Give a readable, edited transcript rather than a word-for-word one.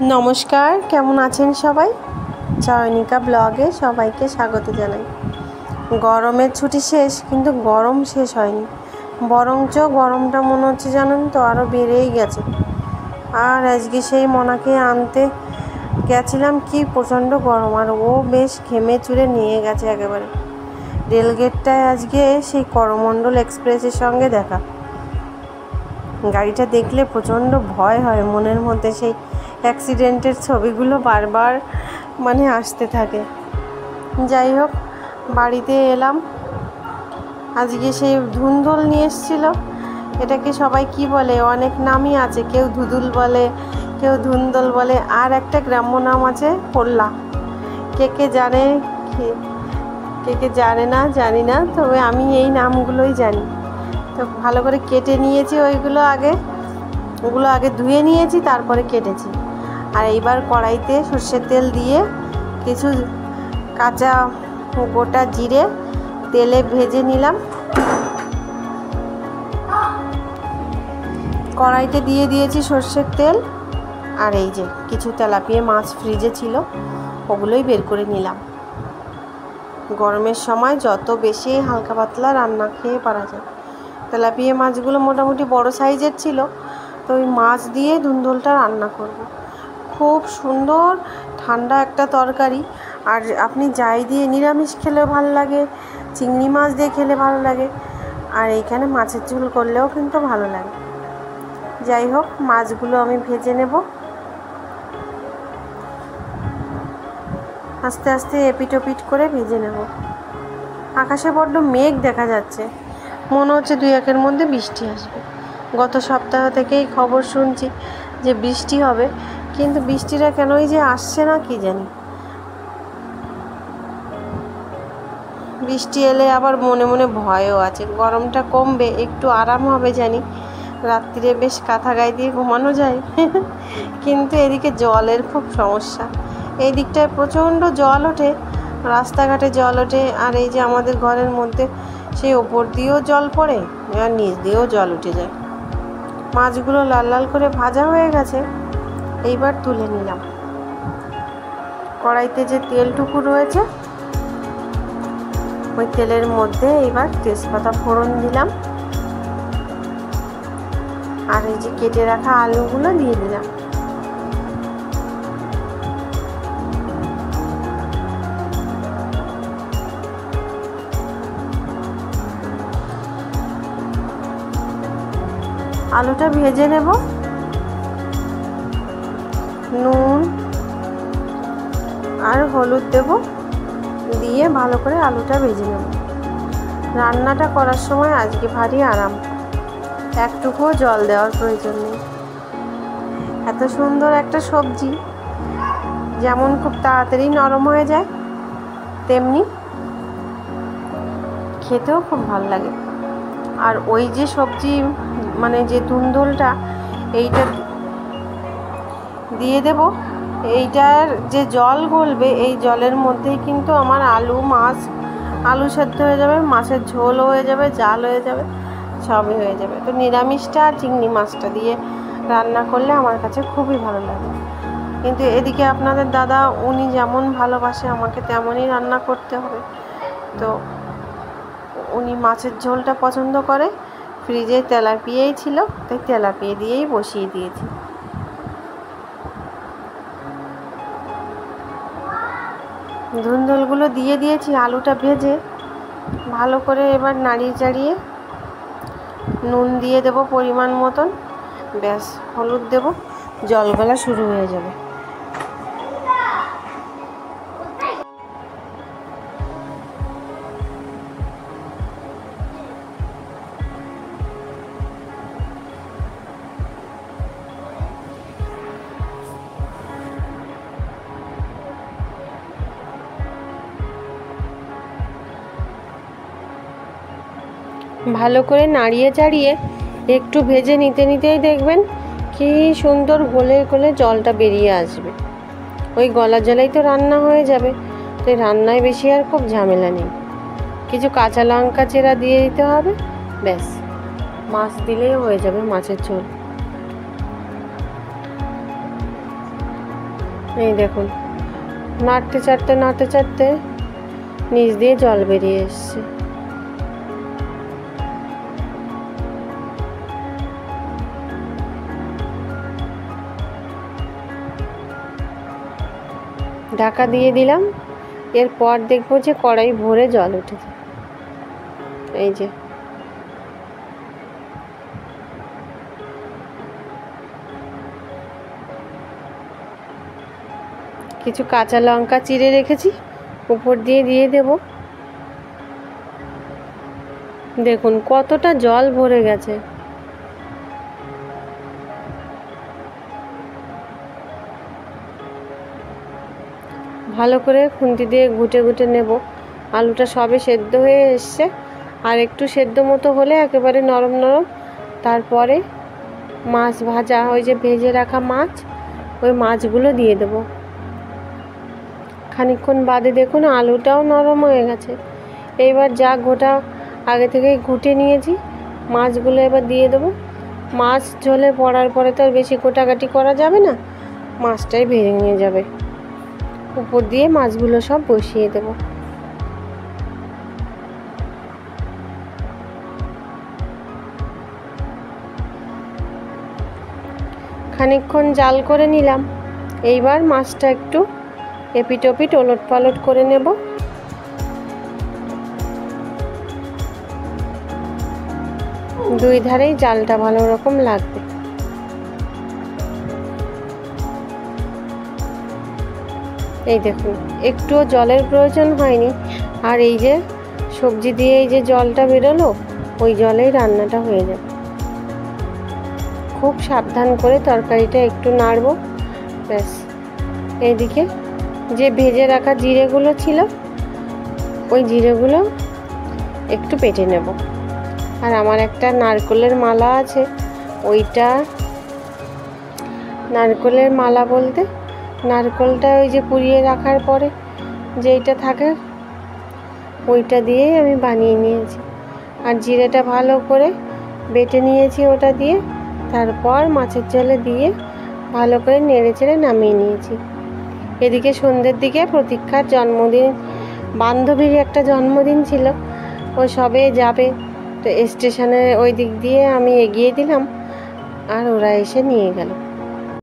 নমস্কার, কেমন আছেন সবাই? চয়নিকা ব্লগে সবাইকে স্বাগত জানাই। গরমের ছুটি শেষ, কিন্তু গরম শেষ হয়নি, বরঞ্চ গরমটা মনে হচ্ছে জানেন তো আরও বেড়েই গেছে। আর আজকে সেই মনাকে আনতে গেছিলাম, কি প্রচণ্ড গরম, আর ও বেশ ঘেমে চুরে নিয়ে গেছে একেবারে। রেলগেটটায় আজকে সেই করমণ্ডল এক্সপ্রেসের সঙ্গে দেখা। গাড়িটা দেখলে প্রচণ্ড ভয় হয় মনের মধ্যে, সেই অ্যাক্সিডেন্টের ছবিগুলো বারবার আসতে থাকে। যাই হোক, বাড়িতে এলাম। আজকে সেই ধুন্দুল নিয়ে এসেছিল। এটাকে সবাই কি বলে, অনেক নামই আছে, কেউ ধুদুল বলে, কেউ ধুন্দুল বলে, আর একটা গ্রাম্য নাম আছে পোল্লা। কে জানে, কে জানে না জানি না, তবে আমি এই নামগুলোই জানি। তো ভালো করে কেটে নিয়েছি, ওগুলো আগে ধুয়ে নিয়েছি, তারপরে কেটেছি। আর এইবার কড়াইতে সর্ষের তেল দিয়ে কিছু কাঁচা গোটা জিরে তেলে ভেজে নিলাম। কড়াইতে দিয়ে দিয়েছি সর্ষের তেল, আর এই যে কিছু তেলাপিয়া মাছ ফ্রিজে ছিল, ওগুলোই বের করে নিলাম। গরমের সময় যত বেশি হালকা পাতলা রান্না খেয়ে পারা যায়। তেলাপিয়া মাছগুলো মোটামুটি বড় সাইজের ছিল, তো ওই মাছ দিয়ে ধুন্দুলটা রান্না করব। খুব সুন্দর ঠান্ডা একটা তরকারি। আর আপনি যাই দিয়ে নিরামিষ খেলেও ভালো লাগে, চিংড়ি মাছ দিয়ে খেলে ভালো লাগে, আর এইখানে মাছের ঝোল করলেও কিন্তু ভালো লাগে। যাই হোক, মাছগুলো আমি ভেজে নেব। আস্তে আস্তে এপিট ওপিট করে ভেজে নেব। আকাশে বড্ড মেঘ দেখা যাচ্ছে, মনে হচ্ছে 2-1-এর মধ্যে বৃষ্টি আসবে। গত সপ্তাহ থেকেই খবর শুনছি যে বৃষ্টি হবে, কিন্তু বৃষ্টিটা কেনই যে আসছে না কি জানি। বৃষ্টি এলে আবার মনে মনে ভয়ও আছে। গরমটা কমবে, একটু আরাম হবে জানি, রাত্রিরে বেশ কাঁথা গায়ে দিয়ে ঘুমানো যায়। কিন্তু এদিকে জলের খুব সমস্যা। এই দিকটায় প্রচণ্ড জল ওঠে, রাস্তাঘাটে জল ওঠে, আর এই যে আমাদের ঘরের মধ্যে সেই ওপর দিয়েও জল পড়ে, আর নিচ দিয়েও জল উঠে যায়। মাছগুলো লাল লাল করে ভাজা হয়ে গেছে, এইবার তুলে নিলাম। কড়াইতে যে তেলটুকু রয়েছে, ওই তেলের মধ্যে এইবার তেজপাতা ফোড়ন দিলাম, আর এই যে কেটে রাখা আলুগুলো দিয়ে দিলাম। আলুটা ভেজে নেব, নুন আর হলুদ দেব, দিয়ে ভালো করে আলুটা ভেজে নেব। রান্নাটা করার সময় আজকে ভারী আরাম, একটুকুও জল দেওয়ার প্রয়োজন নেই। এত সুন্দর একটা সবজি, যেমন খুব তাড়াতাড়ি নরম হয়ে যায়, তেমনি খেতেও খুব ভালো লাগে। আর ওই যে সবজি যে ধুন্দুলটা, এইটা দিয়ে দেব। এইটার যে জল গলবে, এই জলের মধ্যেই কিন্তু আমার আলু সেদ্ধ হয়ে যাবে, মাছের ঝোলও হয়ে যাবে, জাল হয়ে যাবে, সবই হয়ে যাবে। তো নিরামিষটা আর চিংড়ি মাছটা দিয়ে রান্না করলে আমার কাছে খুবই ভালো লাগে। কিন্তু এদিকে আপনাদের দাদা, উনি যেমন ভালোবাসে আমাকে তেমনই রান্না করতে হবে, তো উনি মাছের ঝোলটা পছন্দ করে। ফ্রিজে তেলাপিয়াই ছিল, তাই তেলাপিয়া দিয়েই বসিয়ে দিয়েছি। ধুন্দুলগুলো দিয়ে দিয়েছি, আলুটা ভেজে ভালো করে এবার নাড়িয়ে চাড়িয়ে নুন দিয়ে দেব পরিমাণ মতন, ব্যাস হলুদ দেব, জল গলা শুরু হয়ে যাবে। ভালো করে নাড়িয়ে চাড়িয়ে একটু ভেজে নিতেই দেখবেন কি সুন্দর গোলে জলটা বেরিয়ে আসবে। ওই গলা জলেই তো রান্না হয়ে যাবে, তো রান্নায় বেশি আর খুব ঝামেলা নেই। কিছু কাঁচা লঙ্কা চেরা দিয়ে দিতে হবে, ব্যাস মাছ দিলেই হয়ে যাবে মাছের ঝোল। এই দেখুন, নাড়তে চাড়তে নিচ দিয়ে জল বেরিয়ে এসছে। ঢাকা দিয়ে দিলাম। এরপর দেখবো যে কড়াই ভরে জল উঠেছে। এই যে কিছু কাঁচা লঙ্কা চিড়ে রেখেছি, উপর দিয়ে দেব। দেখুন কতটা জল ভরে গেছে। ভালো করে খুন্তি দিয়ে ঘুটে নেব। আলুটা সবে সেদ্ধ হয়ে এসছে, আর একটু সেদ্ধ মতো হলে একেবারে নরম নরম। তারপরে মাছ ভাজা, ওই যে ভেজে রাখা মাছ, ওই মাছগুলো দিয়ে দেব। খানিকক্ষণ বাদে দেখুন আলুটাও নরম হয়ে গেছে। এইবার যা গোটা আগে থেকেই ঘুটে নিয়েছি মাছগুলো এবার দিয়ে দেবো। মাছ ঝোলে পড়ার পরে তো আর বেশি গোটাগাটি করা যাবে না, মাছটাই ভেঙে নিয়ে যাবে। উপর দিয়ে মাছগুলো সব বসিয়ে দেব। খানিকক্ষণ জাল করে নিলাম। এইবার মাছটা একটু এপিট ওপিট ওলট পালট করে নেব। দুই ধারেই জালটা ভালো রকম লাগবে। এই দেখুন একটুও জলের প্রয়োজন হয়নি, আর এই যে সবজি দিয়ে এই যে জলটা বেরোলো, ওই জলেই রান্নাটা হয়ে যাবে। খুব সাবধান করে তরকারিটা একটু নাড়বো, ব্যাস। এইদিকে যে ভেজে রাখা জিরেগুলো ছিল, ওই জিরেগুলো একটু বেটে নেব। আর আমার একটা নারকেলের মালা আছে, ওইটা নারকেলের মালা বলতে নারকেলটা ওই যে পুড়িয়ে রাখার পরে যেইটা থাকে ওইটা দিয়েই আমি বানিয়ে নিয়েছি। আর জিরেটা ভালো করে বেটে নিয়েছি ওটা দিয়ে, তারপর মাছের ঝোলে দিয়ে ভালো করে নেড়ে চেড়ে নামিয়ে নিয়েছি। এদিকে সন্ধ্যের দিকে প্রতীক্ষার জন্মদিন, বান্ধবীর একটা জন্মদিন ছিল, ও সবে যাবে, তো স্টেশনের ওই দিক দিয়ে আমি এগিয়ে দিলাম আর ওরা এসে নিয়ে গেল।